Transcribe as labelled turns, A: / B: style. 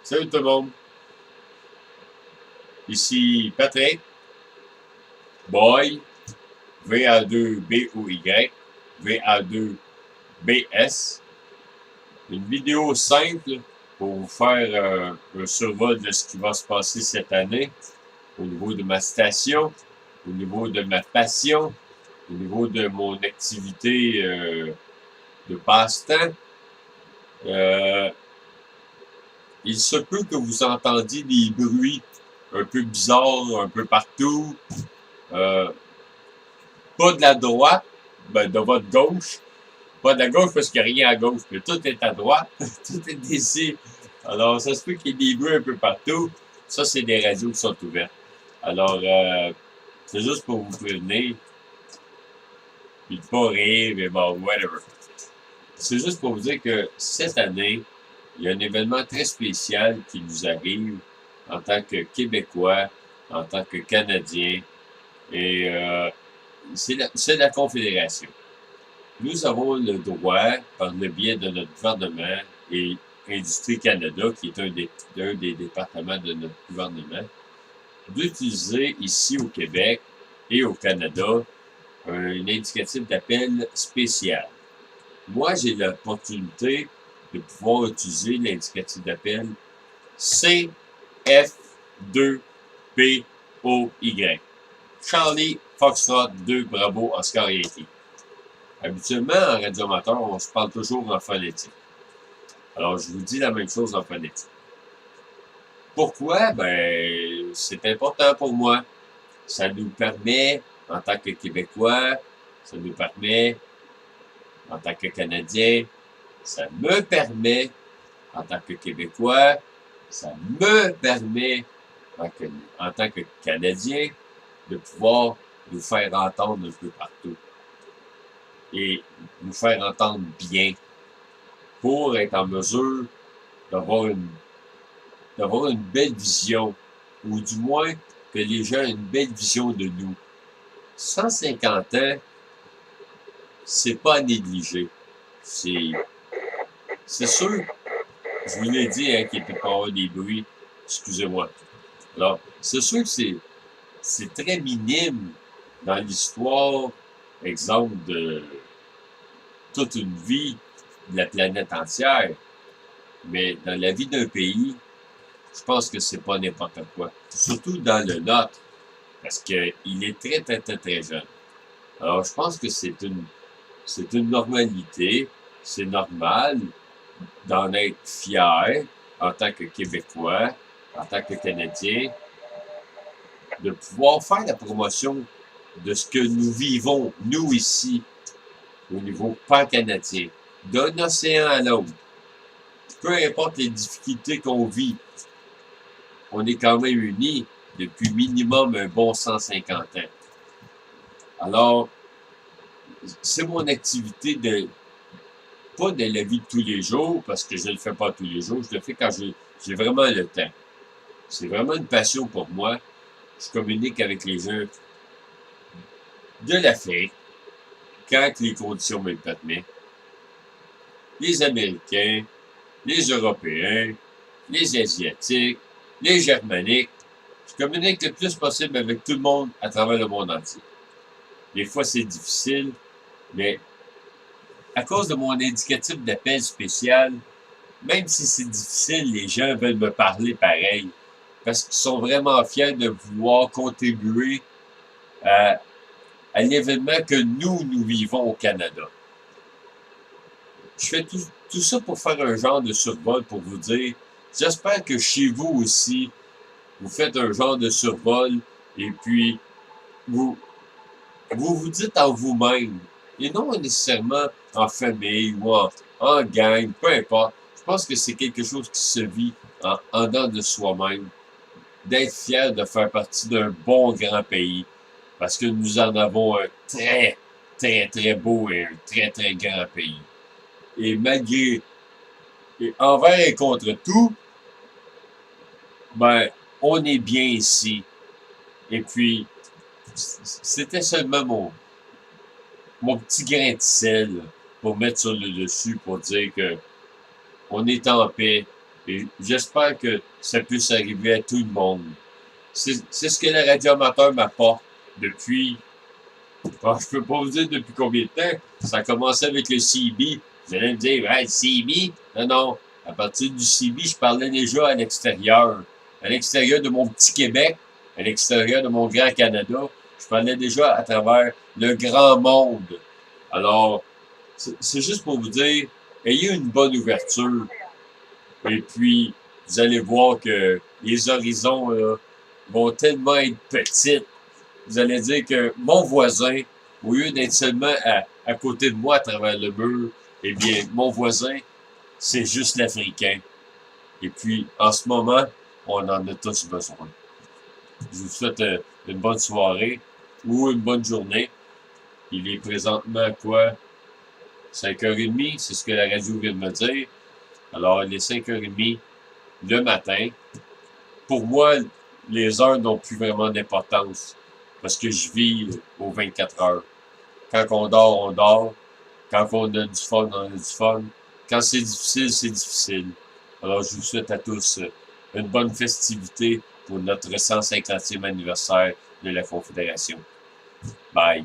A: Salut tout le monde, ici Patrick, Boy, VA2BOY, VA2BS. Une vidéo simple pour vous faire un survol de ce qui va se passer cette année au niveau de ma station, au niveau de ma passion, au niveau de mon activité de passe-temps. Il se peut que vous entendiez des bruits un peu bizarres un peu partout. Pas de la droite, ben de votre gauche. Pas de la gauche parce qu'il n'y a rien à gauche, mais tout est à droite. Tout est ici. Alors, ça se peut qu'il y ait des bruits un peu partout. Ça, c'est des radios qui sont ouvertes. Alors, c'est juste pour vous prévenir. Puis de pas rire, mais bon, whatever. C'est juste pour vous dire que cette année, il y a un événement très spécial qui nous arrive en tant que Québécois, en tant que Canadiens. Et c'est la Confédération. Nous avons le droit, par le biais de notre gouvernement et Industrie Canada, qui est un des départements de notre gouvernement, d'utiliser ici au Québec et au Canada un indicatif d'appel spécial. Moi, j'ai l'opportunité de pouvoir utiliser l'indicatif d'appel CF2BOY. Charlie Foxtrot 2 Bravo Oscar Yankee. Habituellement, en radioamateur, on se parle toujours en phonétique. Alors, je vous dis la même chose en phonétique. Pourquoi? Ben, c'est important pour moi. Ça nous permet, en tant que Québécois, ça nous permet, en tant que Canadien, ça me permet, en tant que Québécois, ça me permet, en tant que Canadien, de pouvoir nous faire entendre un peu partout. Et nous faire entendre bien pour être en mesure d'avoir une belle vision, ou du moins que les gens aient une belle vision de nous. 150 ans, c'est pas à négliger. C'est sûr, je vous l'ai dit, hein, qu'il peut pas avoir des bruits, excusez-moi. Alors, c'est sûr que c'est très minime dans l'histoire, exemple, de toute une vie de la planète entière. Mais dans la vie d'un pays, je pense que c'est pas n'importe quoi. Surtout dans le nôtre, parce qu'il est très, très, très, très jeune. Alors, je pense que c'est une normalité, c'est normal d'en être fier en tant que Québécois, en tant que Canadien, de pouvoir faire la promotion de ce que nous vivons, nous ici, au niveau pan-canadien, d'un océan à l'autre. Peu importe les difficultés qu'on vit, on est quand même unis depuis minimum un bon 150 ans. Alors, c'est mon activité pas de la vie de tous les jours, parce que je ne le fais pas tous les jours, je le fais quand j'ai vraiment le temps. C'est vraiment une passion pour moi. Je communique avec les gens de l'Afrique, quand les conditions me le permettent. Les Américains, les Européens, les Asiatiques, les Germaniques. Je communique le plus possible avec tout le monde à travers le monde entier. Des fois, c'est difficile, mais à cause de mon indicatif d'appel spécial, même si c'est difficile, les gens veulent me parler pareil, parce qu'ils sont vraiment fiers de vouloir contribuer à l'événement que nous vivons au Canada. Je fais tout ça pour faire un genre de survol pour vous dire, j'espère que chez vous aussi, vous faites un genre de survol et puis vous dites en vous-même, et non nécessairement en famille ou en gang, peu importe. Je pense que c'est quelque chose qui se vit en dedans de soi-même, d'être fier de faire partie d'un bon grand pays, parce que nous en avons un très, très, très beau et un très, très grand pays. Et envers et contre tout, ben, on est bien ici. Et puis, c'était seulement mon petit grain de sel pour mettre sur le dessus pour dire que on est en paix Et j'espère que ça puisse arriver à tout le monde. C'est ce que le radioamateur m'apporte depuis, bon, je peux pas vous dire depuis combien de temps. Ça a commencé avec le CB. Vous allez me dire, ouais, le CB? Non, non. À partir du CB, je parlais déjà à l'extérieur. À l'extérieur de mon petit Québec, à l'extérieur de mon grand Canada. Je parlais déjà à travers le grand monde. Alors, c'est juste pour vous dire, ayez une bonne ouverture. Et puis, vous allez voir que les horizons vont tellement être petits. Vous allez dire que mon voisin, au lieu d'être seulement à côté de moi à travers le mur, eh bien, mon voisin, c'est juste l'Africain. Et puis, en ce moment, on en a tous besoin. Je vous souhaite une bonne soirée ou une bonne journée. Il est présentement quoi? 5h30, c'est ce que la radio vient de me dire. Alors, il est 5h30 le matin. Pour moi, les heures n'ont plus vraiment d'importance parce que je vis aux 24 heures. Quand on dort, on dort. Quand on a du fun, on a du fun. Quand c'est difficile, c'est difficile. Alors, je vous souhaite à tous une bonne festivité pour notre 150e anniversaire de la Confédération. Bye.